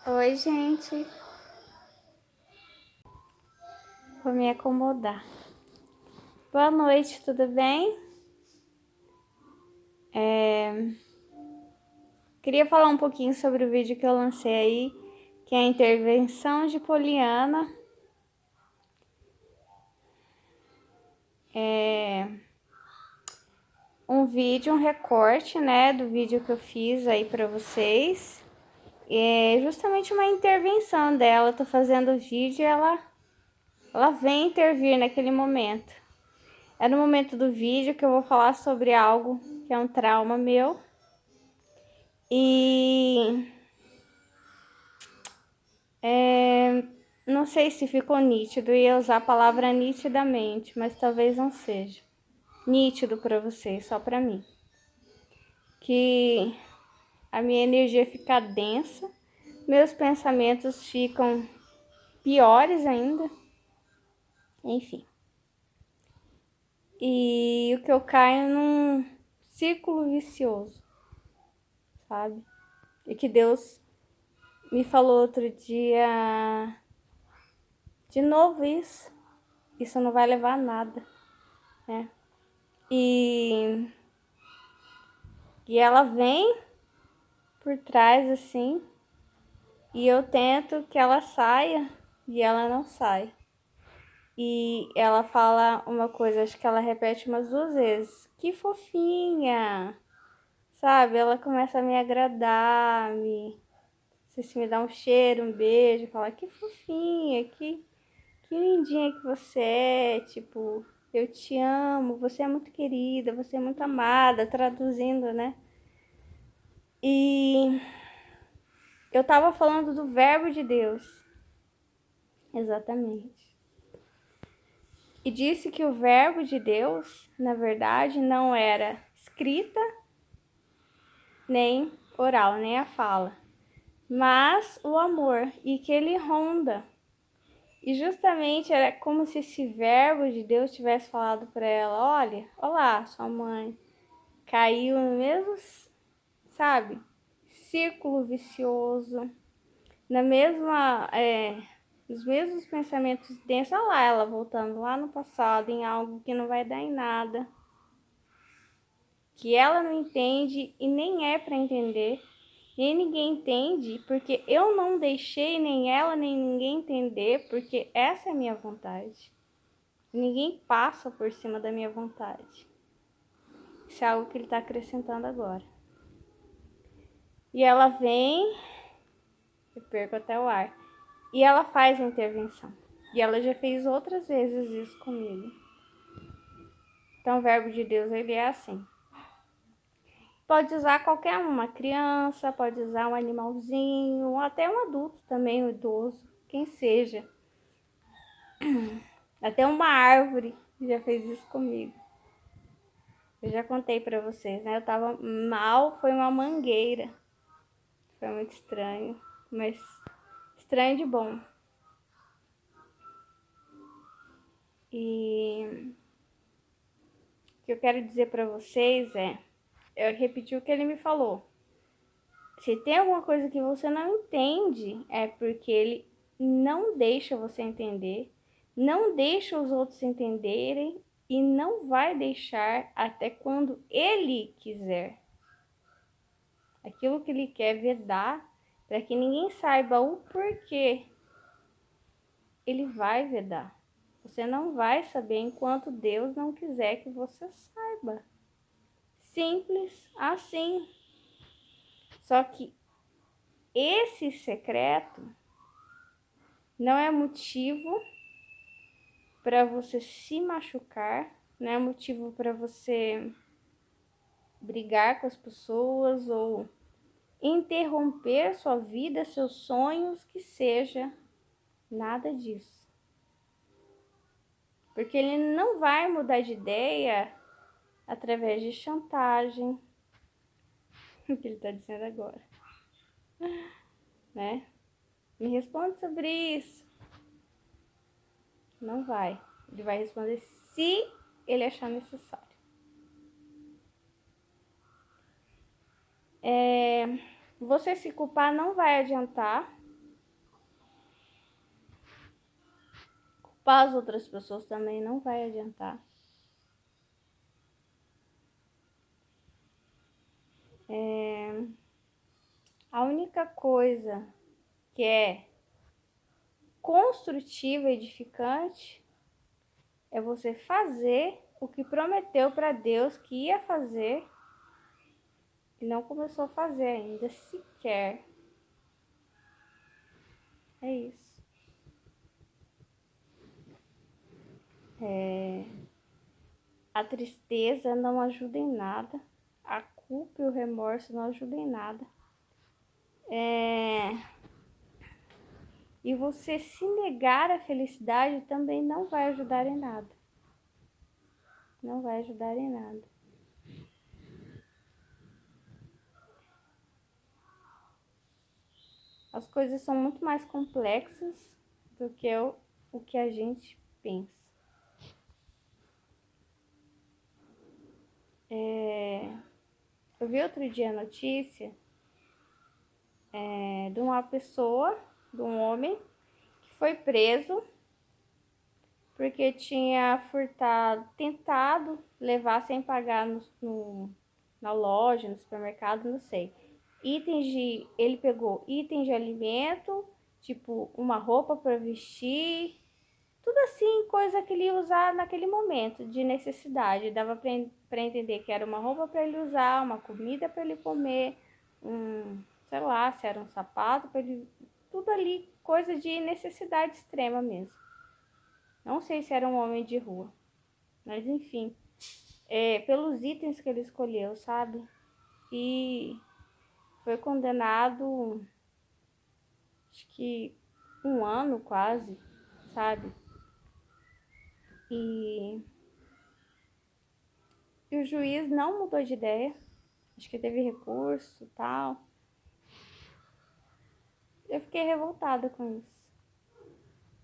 Oi, gente. Vou me acomodar. Boa noite, tudo bem? Queria falar um pouquinho sobre o vídeo que eu lancei aí, que é a intervenção de Poliana. Um vídeo, um recorte, né, do vídeo que eu fiz aí pra vocês. É justamente uma intervenção dela. Eu tô fazendo o vídeo e ela vem intervir naquele momento. É no momento do vídeo que eu vou falar sobre algo que é um trauma meu. E não sei se ficou nítido, eu ia usar a palavra nitidamente, mas talvez não seja nítido para vocês, só para mim. Que a minha energia fica densa, meus pensamentos ficam piores ainda, enfim. E o que eu caio num círculo vicioso, sabe? E que Deus me falou outro dia, de novo isso não vai levar a nada, né? E ela vem por trás assim, e eu tento que ela saia e ela não sai. E ela fala uma coisa, acho que ela repete umas 2 vezes. Que fofinha! Sabe? Ela começa a me agradar, se me dá um cheiro, um beijo, fala que fofinha, que lindinha que você é, tipo, eu te amo, você é muito querida, você é muito amada, traduzindo, né? E eu tava falando do verbo de Deus. Exatamente. E disse que o verbo de Deus, na verdade, não era escrita, nem oral, nem a fala, mas o amor, e que ele ronda. E justamente era como se esse verbo de Deus tivesse falado para ela: olha, olá, sua mãe caiu no mesmo, sabe, círculo vicioso, na mesma, os mesmos pensamentos densos. Olha lá, ela voltando lá no passado em algo que não vai dar em nada, que ela não entende e nem é para entender, nem ninguém entende, porque eu não deixei nem ela nem ninguém entender, porque essa é a minha vontade. Ninguém passa por cima da minha vontade. Isso é algo que ele está acrescentando agora. E ela vem, eu perco até o ar, e ela faz a intervenção. E ela já fez outras vezes isso comigo. Então o verbo de Deus, ele é assim. Pode usar qualquer uma criança, pode usar um animalzinho, ou até um adulto também, um idoso, quem seja. Até uma árvore já fez isso comigo. Eu já contei pra vocês, né? Eu tava mal, foi uma mangueira. Foi muito estranho, mas estranho de bom. E o que eu quero dizer pra vocês é, eu repeti o que ele me falou. Se tem alguma coisa que você não entende, é porque ele não deixa você entender, não deixa os outros entenderem e não vai deixar até quando ele quiser. Aquilo que ele quer vedar, para que ninguém saiba o porquê, ele vai vedar. Você não vai saber enquanto Deus não quiser que você saiba. Simples assim. Só que esse secreto não é motivo para você se machucar, não é motivo para você brigar com as pessoas ou interromper sua vida, seus sonhos, que seja nada disso. Porque ele não vai mudar de ideia através de chantagem, o que ele está dizendo agora, né? Me responde sobre isso. Não vai. Ele vai responder se ele achar necessário. Você se culpar não vai adiantar. Culpar as outras pessoas também não vai adiantar. A única coisa que é construtiva e edificante é você fazer o que prometeu para Deus que ia fazer e não começou a fazer ainda sequer. É isso. A tristeza não ajuda em nada. A culpa e o remorso não ajudam em nada. E você se negar à felicidade também não vai ajudar em nada. Não vai ajudar em nada. As coisas são muito mais complexas do que o que a gente pensa. Eu vi outro dia a notícia de uma pessoa, de um homem, que foi preso porque tinha tentado levar sem pagar na loja, no supermercado, não sei. Ele pegou itens de alimento, tipo uma roupa para vestir, tudo assim, coisa que ele ia usar naquele momento de necessidade. Dava para entender que era uma roupa para ele usar, uma comida para ele comer, sei lá, se era um sapato para ele, tudo ali, coisa de necessidade extrema mesmo. Não sei se era um homem de rua, mas enfim, pelos itens que ele escolheu, sabe? E foi condenado, acho que 1 ano quase, sabe? E o juiz não mudou de ideia, acho que teve recurso e tal. Eu fiquei revoltada com isso,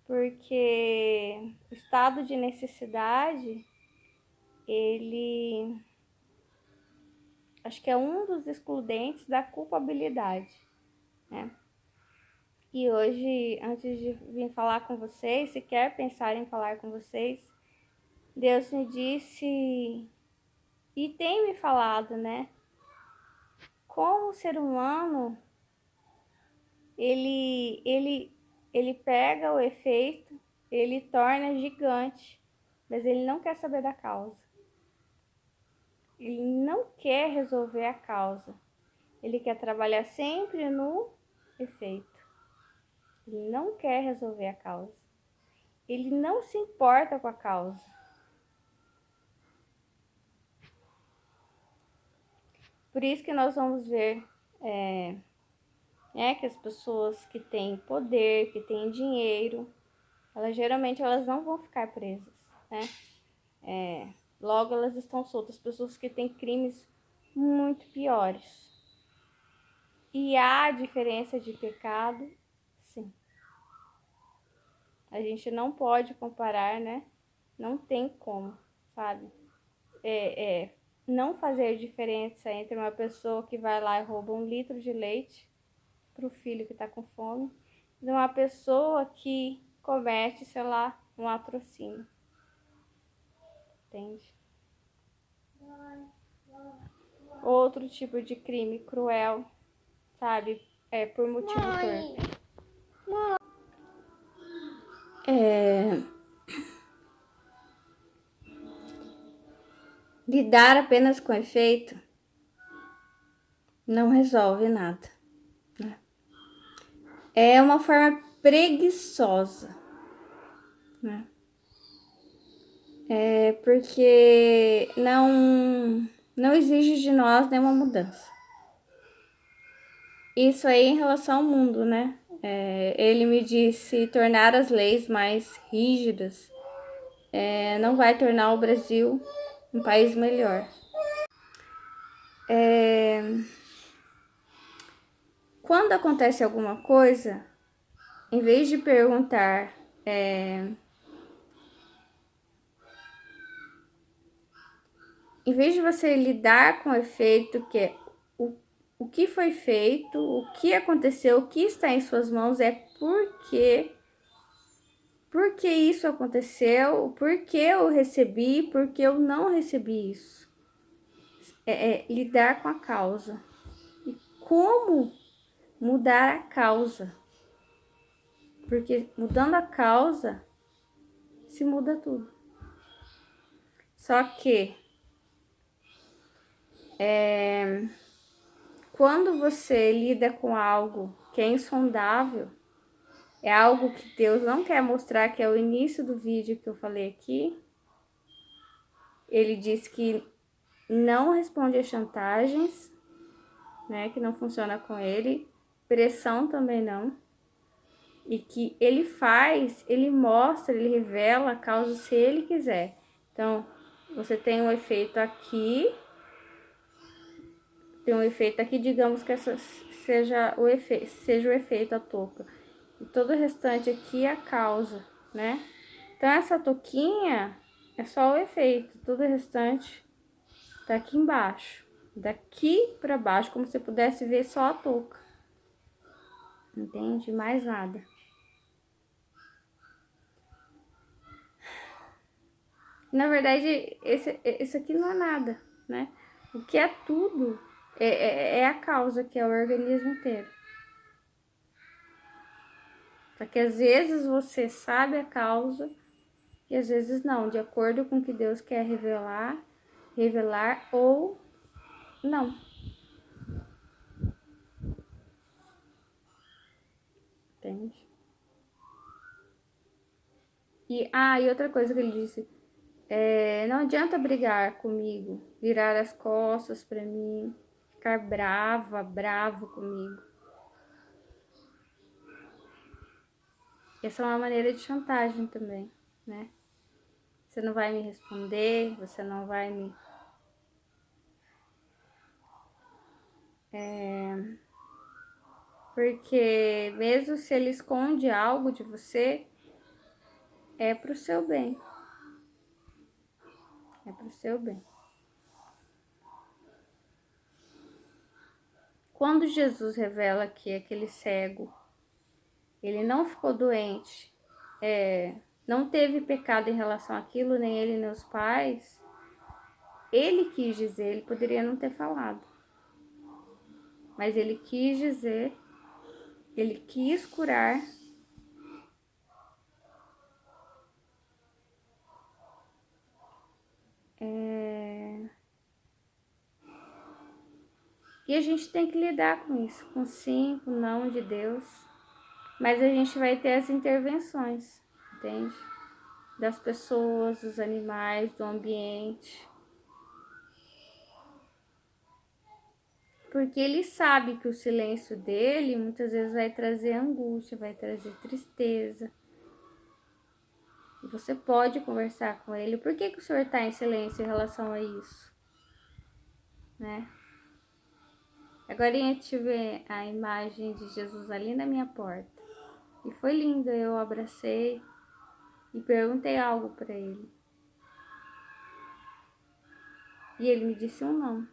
porque o estado de necessidade, ele acho que é um dos excludentes da culpabilidade, né? E hoje, antes de vir falar com vocês, se quer pensar em falar com vocês, Deus me disse e tem me falado, né? Como o ser humano, ele pega o efeito, ele torna gigante, mas ele não quer saber da causa. Ele não quer resolver a causa. Ele quer trabalhar sempre no efeito. Ele não quer resolver a causa. Ele não se importa com a causa. Por isso que nós vamos ver que as pessoas que têm poder, que têm dinheiro, geralmente elas não vão ficar presas, né? Logo elas estão soltas. Pessoas que têm crimes muito piores. E há diferença de pecado, sim. A gente não pode comparar, né? Não tem como, sabe? Não fazer diferença entre uma pessoa que vai lá e rouba 1 litro de leite pro filho que tá com fome de uma pessoa que comete, sei lá, um latrocínio. Entende? Outro tipo de crime cruel, sabe? Por motivo torpe. Lidar apenas com efeito não resolve nada, né? É uma forma preguiçosa, né? Porque não exige de nós nenhuma mudança. Isso aí em relação ao mundo, né? Ele me disse tornar as leis mais rígidas não vai tornar o Brasil um país melhor. Quando acontece alguma coisa, em vez de perguntar em vez de você lidar com o efeito, que é o que foi feito, o que aconteceu, o que está em suas mãos, é porque por que isso aconteceu, por que eu recebi, por que eu não recebi isso. É lidar com a causa. E como mudar a causa. Porque mudando a causa, se muda tudo. Só que quando você lida com algo que é insondável, é algo que Deus não quer mostrar, que é o início do vídeo que eu falei aqui. Ele diz que não responde a chantagens, né? Que não funciona com ele. Pressão também não. E que ele mostra, ele revela a causa se ele quiser. Então, você tem um efeito aqui, digamos que essa seja o efeito, a touca. E todo o restante aqui é a causa, né? Então, essa touquinha é só o efeito, todo o restante tá aqui embaixo. Daqui para baixo, como se você pudesse ver só a touca. Entende? Mais nada. Na verdade, esse aqui não é nada, né? O que é tudo é a causa, que é o organismo inteiro. Só que às vezes você sabe a causa e às vezes não, de acordo com o que Deus quer revelar ou não. Entende? E outra coisa que ele disse, não adianta brigar comigo, virar as costas pra mim, ficar bravo comigo. Essa é uma maneira de chantagem também, né? Você não vai me responder, você não vai me... Porque mesmo se ele esconde algo de você, é pro seu bem. É pro seu bem. Quando Jesus revela que aquele cego, ele não ficou doente, não teve pecado em relação àquilo, nem ele nem os pais, ele quis dizer, ele poderia não ter falado. Mas ele quis dizer, ele quis curar. E a gente tem que lidar com isso, com sim, com não de Deus. Mas a gente vai ter as intervenções, entende? Das pessoas, dos animais, do ambiente. Porque ele sabe que o silêncio dele muitas vezes vai trazer angústia, vai trazer tristeza. E você pode conversar com ele. Por que o senhor está em silêncio em relação a isso? Né? Agora eu tive a imagem de Jesus ali na minha porta. E foi lindo, eu abracei e perguntei algo para ele. E ele me disse um não.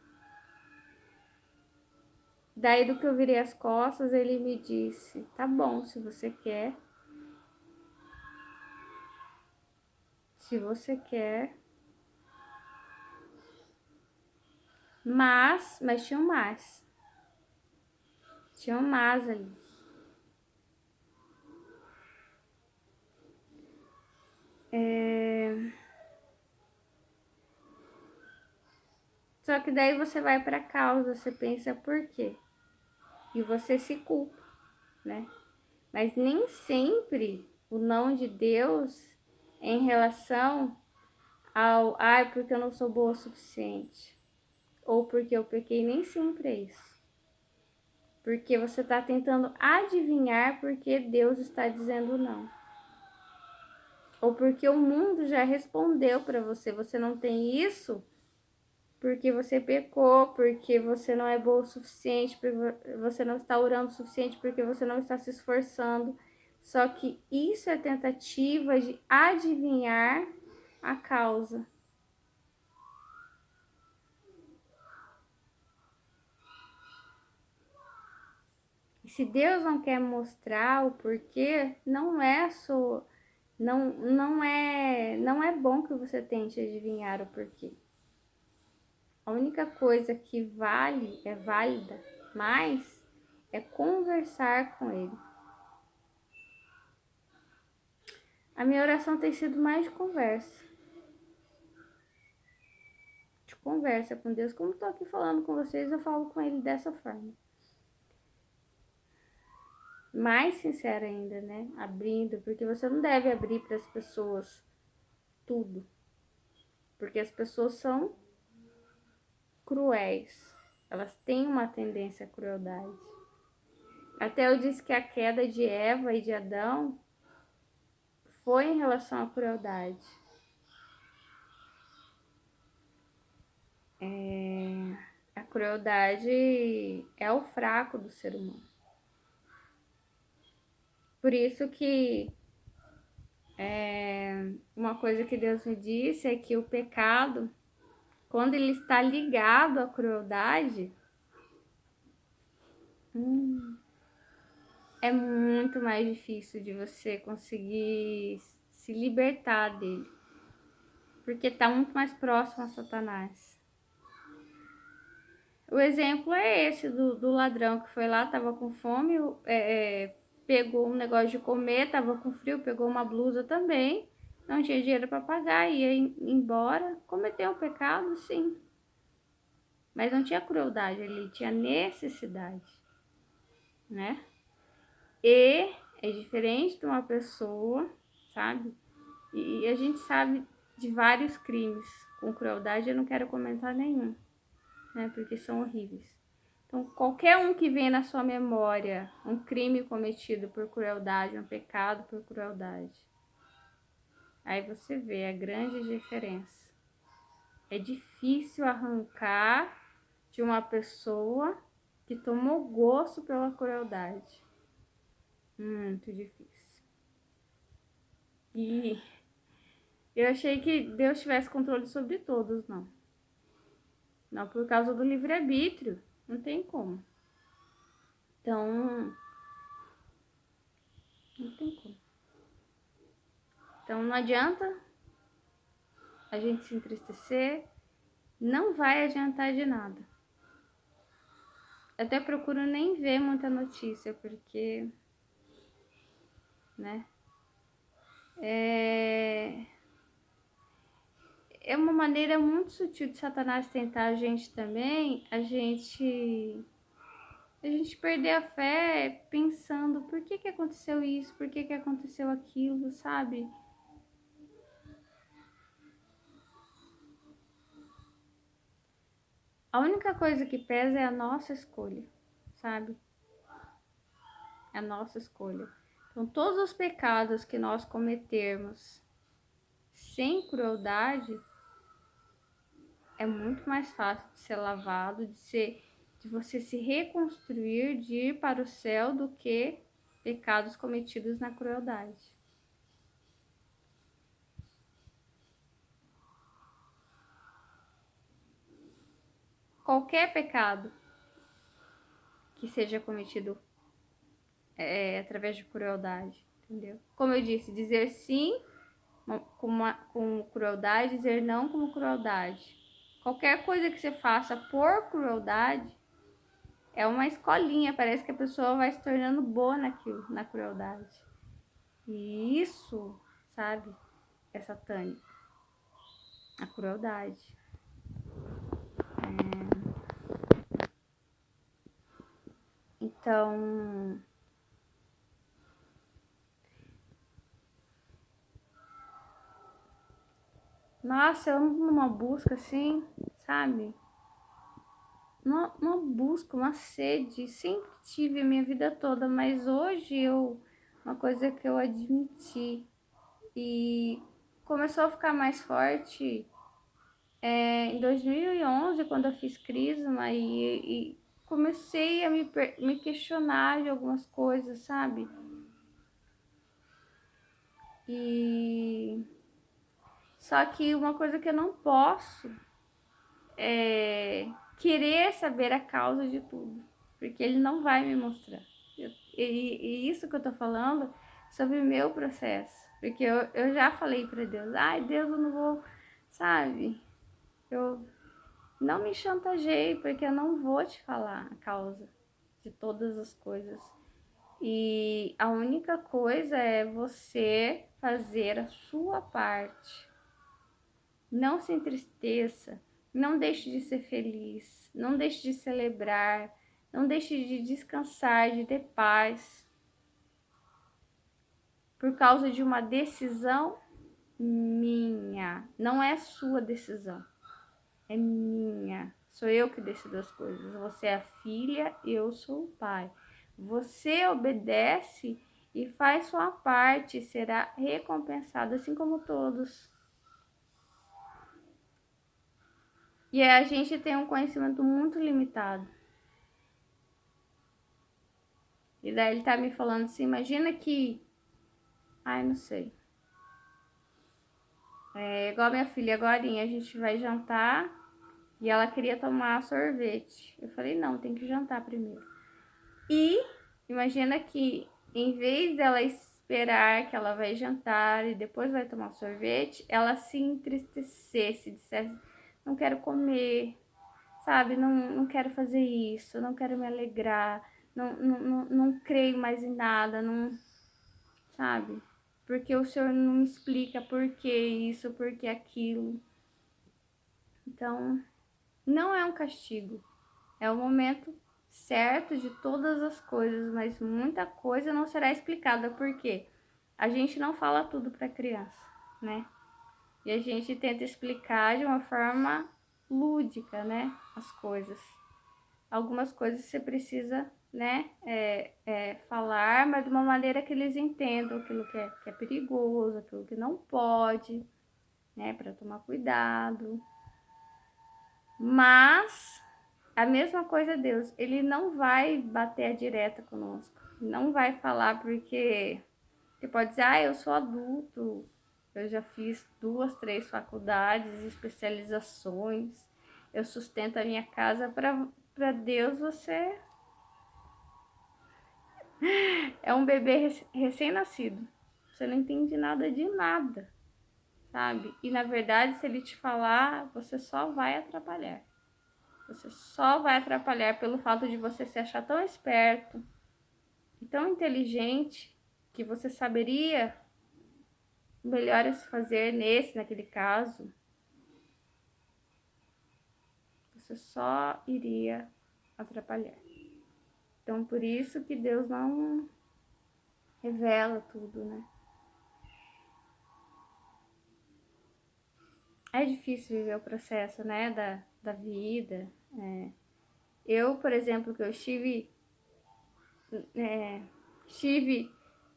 Daí do que eu virei as costas, ele me disse, tá bom, se você quer. Se você quer. Mas tinha um mas. Tinha um mas ali. Só que daí você vai pra causa, você pensa por quê? E você se culpa, né? Mas nem sempre o não de Deus é em relação ao porque eu não sou boa o suficiente. Ou porque eu pequei, nem sempre é isso. Porque você está tentando adivinhar porque Deus está dizendo não. Ou porque o mundo já respondeu para você, você não tem isso porque você pecou, porque você não é boa o suficiente, porque você não está orando o suficiente, porque você não está se esforçando. Só que isso é tentativa de adivinhar a causa. E se Deus não quer mostrar o porquê, não é Não é bom que você tente adivinhar o porquê. A única coisa que é válida, mais é conversar com ele. A minha oração tem sido mais de conversa. De conversa com Deus. Como estou aqui falando com vocês, eu falo com ele dessa forma. Mais sincera ainda, né? Abrindo, porque você não deve abrir para as pessoas tudo. Porque as pessoas são cruéis. Elas têm uma tendência à crueldade. Até eu disse que a queda de Eva e de Adão foi em relação à crueldade. A crueldade é o fraco do ser humano. Por isso que uma coisa que Deus me disse é que o pecado, quando ele está ligado à crueldade, é muito mais difícil de você conseguir se libertar dele. Porque está muito mais próximo a Satanás. O exemplo é esse do ladrão que foi lá, tava com fome, pegou um negócio de comer, tava com frio, pegou uma blusa também, não tinha dinheiro para pagar, ia embora, cometeu um pecado, sim. Mas não tinha crueldade, ele tinha necessidade, né? E é diferente de uma pessoa, sabe? E a gente sabe de vários crimes com crueldade, eu não quero comentar nenhum, né? Porque são horríveis. Então, qualquer um que venha na sua memória, um crime cometido por crueldade, um pecado por crueldade, aí você vê a grande diferença. É difícil arrancar de uma pessoa que tomou gosto pela crueldade. Muito difícil. E eu achei que Deus tivesse controle sobre todos, não. Não por causa do livre-arbítrio. Não tem como. Então, não tem como. Então não adianta a gente se entristecer, não vai adiantar de nada. Até procuro nem ver muita notícia, porque, né, é uma maneira muito sutil de Satanás tentar a gente também, a gente perder a fé pensando por que aconteceu isso, por que aconteceu aquilo, sabe? A única coisa que pesa é a nossa escolha, sabe? É a nossa escolha. Então, todos os pecados que nós cometermos sem crueldade, é muito mais fácil de ser lavado, de você se reconstruir, de ir para o céu, do que pecados cometidos na crueldade. Qualquer pecado que seja cometido através de crueldade, entendeu? Como eu disse, dizer sim com crueldade, dizer não como crueldade. Qualquer coisa que você faça por crueldade é uma escolinha, parece que a pessoa vai se tornando boa naquilo, na crueldade. E isso, sabe, é satânico. A crueldade. Então, nossa, eu ando numa busca assim, sabe? Uma busca, uma sede. Sempre tive a minha vida toda, mas hoje uma coisa que eu admiti e começou a ficar mais forte em 2011, quando eu fiz Crisma e comecei a me questionar de algumas coisas, sabe? E só que uma coisa que eu não posso é querer saber a causa de tudo, porque ele não vai me mostrar. E isso que eu tô falando sobre o meu processo. Porque eu já falei para Deus, ai Deus, eu não vou, sabe? Eu não me chantageie, porque eu não vou te falar a causa de todas as coisas. E a única coisa é você fazer a sua parte. Não se entristeça, não deixe de ser feliz, não deixe de celebrar, não deixe de descansar, de ter paz. Por causa de uma decisão minha, não é sua decisão, é minha. Sou eu que decido as coisas. Você é a filha, eu sou o pai. Você obedece e faz sua parte, será recompensado, assim como todos. E a gente tem um conhecimento muito limitado. E daí ele tá me falando assim, imagina que... Ai, não sei. É igual a minha filha, agorinha, a gente vai jantar e ela queria tomar sorvete. Eu falei, não, tem que jantar primeiro. E imagina que em vez dela esperar que ela vai jantar e depois vai tomar sorvete, ela se entristecesse, dissesse, não quero comer, sabe? Não quero fazer isso, não quero me alegrar, não creio mais em nada, não, sabe? Porque o Senhor não me explica por que isso, por que aquilo. Então, não é um castigo, é o momento certo de todas as coisas, mas muita coisa não será explicada, porque a gente não fala tudo para criança, né? E a gente tenta explicar de uma forma lúdica, né? As coisas. Algumas coisas você precisa, né? Falar, mas de uma maneira que eles entendam aquilo que é perigoso, aquilo que não pode, né? Para tomar cuidado. Mas a mesma coisa Deus, ele não vai bater a direta conosco, não vai falar porque você pode dizer, eu sou adulto, eu já fiz 2, 3 faculdades, especializações, eu sustento a minha casa. Para Deus você é um bebê recém-nascido, você não entende nada de nada, sabe? E na verdade, se ele te falar, você só vai atrapalhar. Você só vai atrapalhar pelo fato de você se achar tão esperto e tão inteligente que você saberia o melhor a se fazer naquele caso. Você só iria atrapalhar. Então, por isso que Deus não revela tudo, né? É difícil viver o processo, né, da vida. Eu, por exemplo, que eu estive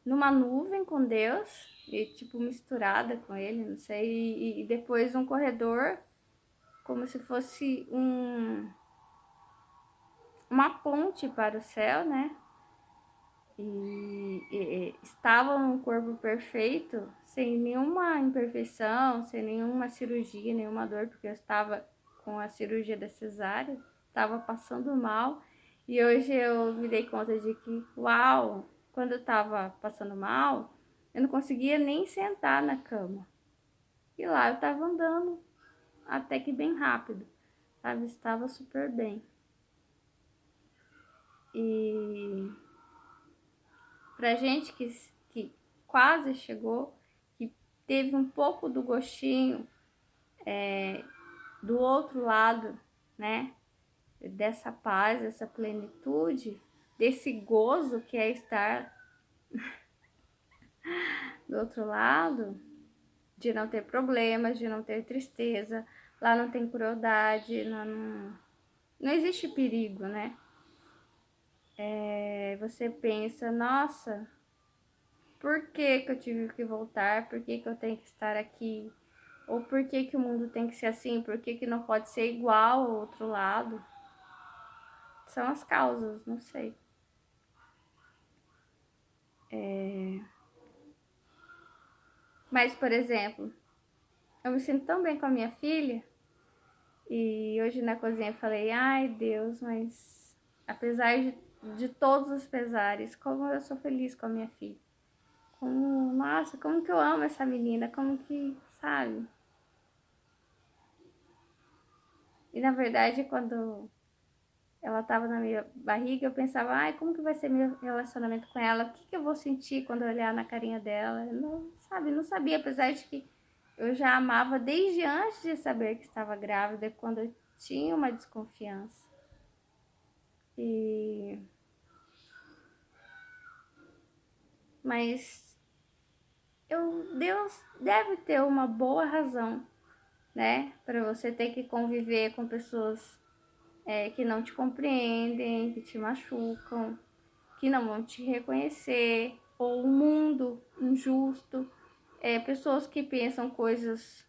numa nuvem com Deus e tipo misturada com ele, não sei, e depois um corredor como se fosse uma ponte para o céu, né? E estava num corpo perfeito, sem nenhuma imperfeição, sem nenhuma cirurgia, nenhuma dor, porque eu estava com a cirurgia da cesárea, estava passando mal. E hoje eu me dei conta de que, uau, quando eu estava passando mal, eu não conseguia nem sentar na cama. E lá eu estava andando, até que bem rápido, sabe? Estava super bem. E pra gente que quase chegou, que teve um pouco do gostinho do outro lado, né? Dessa paz, dessa plenitude, desse gozo que é estar do outro lado, de não ter problemas, de não ter tristeza, lá não tem crueldade, não existe perigo, né? Você pensa, nossa, por que que eu tive que voltar? Por que que eu tenho que estar aqui? Ou por que que o mundo tem que ser assim? Por que que não pode ser igual ao outro lado? São as causas, não sei. Mas, por exemplo, eu me sinto tão bem com a minha filha. E hoje na cozinha eu falei, ai Deus, mas apesar de todos os pesares, como eu sou feliz com a minha filha. Como, nossa, como que eu amo essa menina, como que, sabe? E na verdade, quando ela tava na minha barriga, eu pensava, ai, como que vai ser meu relacionamento com ela? O que que eu vou sentir quando eu olhar na carinha dela? Eu não, sabe, não sabia, apesar de que eu já amava desde antes de saber que estava grávida, quando eu tinha uma desconfiança. E mas Deus deve ter uma boa razão, né, para você ter que conviver com pessoas que não te compreendem, que te machucam, que não vão te reconhecer, ou um mundo injusto, pessoas que pensam coisas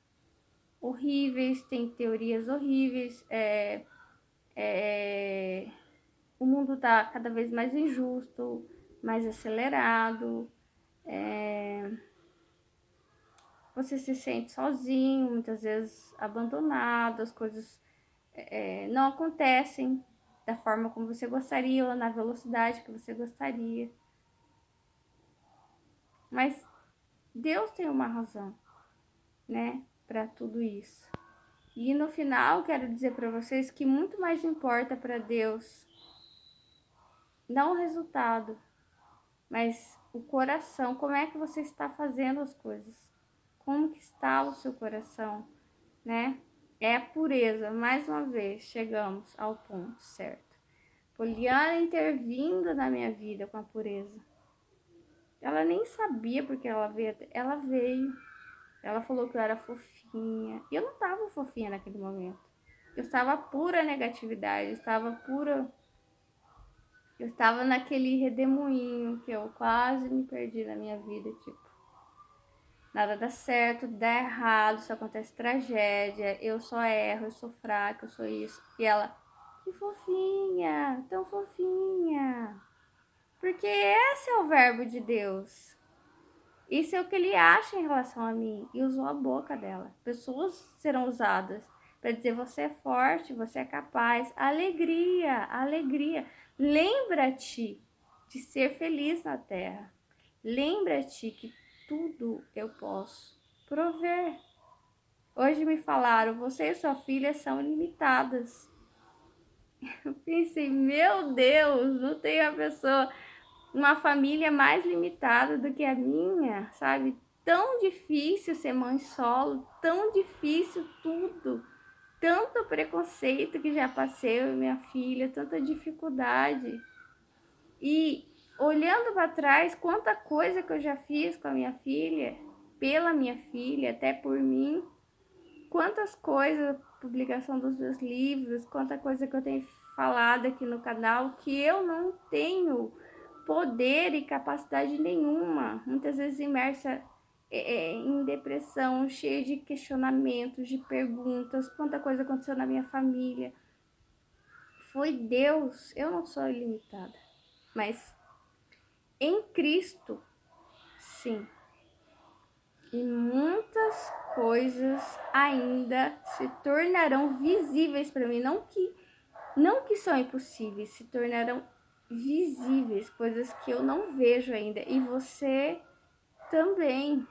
horríveis, têm teorias horríveis, o mundo está cada vez mais injusto, mais acelerado, você se sente sozinho, muitas vezes abandonado, as coisas não acontecem da forma como você gostaria ou na velocidade que você gostaria. Mas Deus tem uma razão, né, para tudo isso. E no final, quero dizer para vocês que muito mais importa para Deus não o resultado, mas o coração. Como é que você está fazendo as coisas? Como que está o seu coração, né? É a pureza. Mais uma vez, chegamos ao ponto certo. Poliana intervindo na minha vida com a pureza. Ela nem sabia porque ela veio. Ela veio. Ela falou que eu era fofinha. E eu não tava fofinha naquele momento. Eu estava pura negatividade. Eu estava naquele redemoinho que eu quase me perdi na minha vida, tipo. Nada dá certo, dá errado, só acontece tragédia, eu só erro, eu sou fraca, eu sou isso. E ela, que fofinha, tão fofinha. Porque esse é o verbo de Deus. Isso é o que ele acha em relação a mim. E usou a boca dela. Pessoas serão usadas para dizer você é forte, você é capaz. Alegria, alegria. Lembra-te de ser feliz na terra. Lembra-te que tudo eu posso prover. Hoje me falaram, você e sua filha são ilimitadas. Eu pensei, meu Deus, não tem uma pessoa, uma família mais limitada do que a minha, sabe? Tão difícil ser mãe solo, tão difícil tudo, tanto preconceito que já passei eu e minha filha, tanta dificuldade. E olhando para trás, quanta coisa que eu já fiz com a minha filha, pela minha filha, até por mim, quantas coisas, publicação dos meus livros, quanta coisa que eu tenho falado aqui no canal que eu não tenho poder e capacidade nenhuma, muitas vezes imersa em depressão, cheia de questionamentos, de perguntas, quanta coisa aconteceu na minha família. Foi Deus, eu não sou ilimitada, mas em Cristo, sim. E muitas coisas ainda se tornarão visíveis para mim, não que são impossíveis, se tornarão visíveis, coisas que eu não vejo ainda. E você também.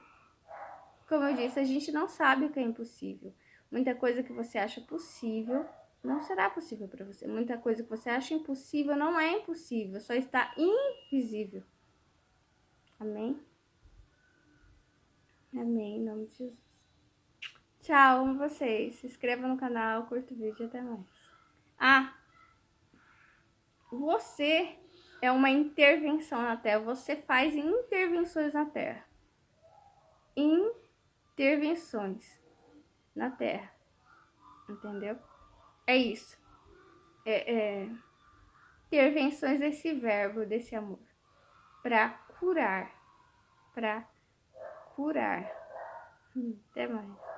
Como eu disse, a gente não sabe o que é impossível. Muita coisa que você acha possível não será possível para você. Muita coisa que você acha impossível não é impossível, só está invisível. Amém? Amém, em nome de Jesus. Tchau, amo vocês. Se inscreva no canal, curta o vídeo e até mais. Ah, você é uma intervenção na Terra. Você faz intervenções na Terra. Intervenções na Terra. Entendeu? É isso. Intervenções desse verbo, desse amor. Pra curar. Pra curar. Até mais.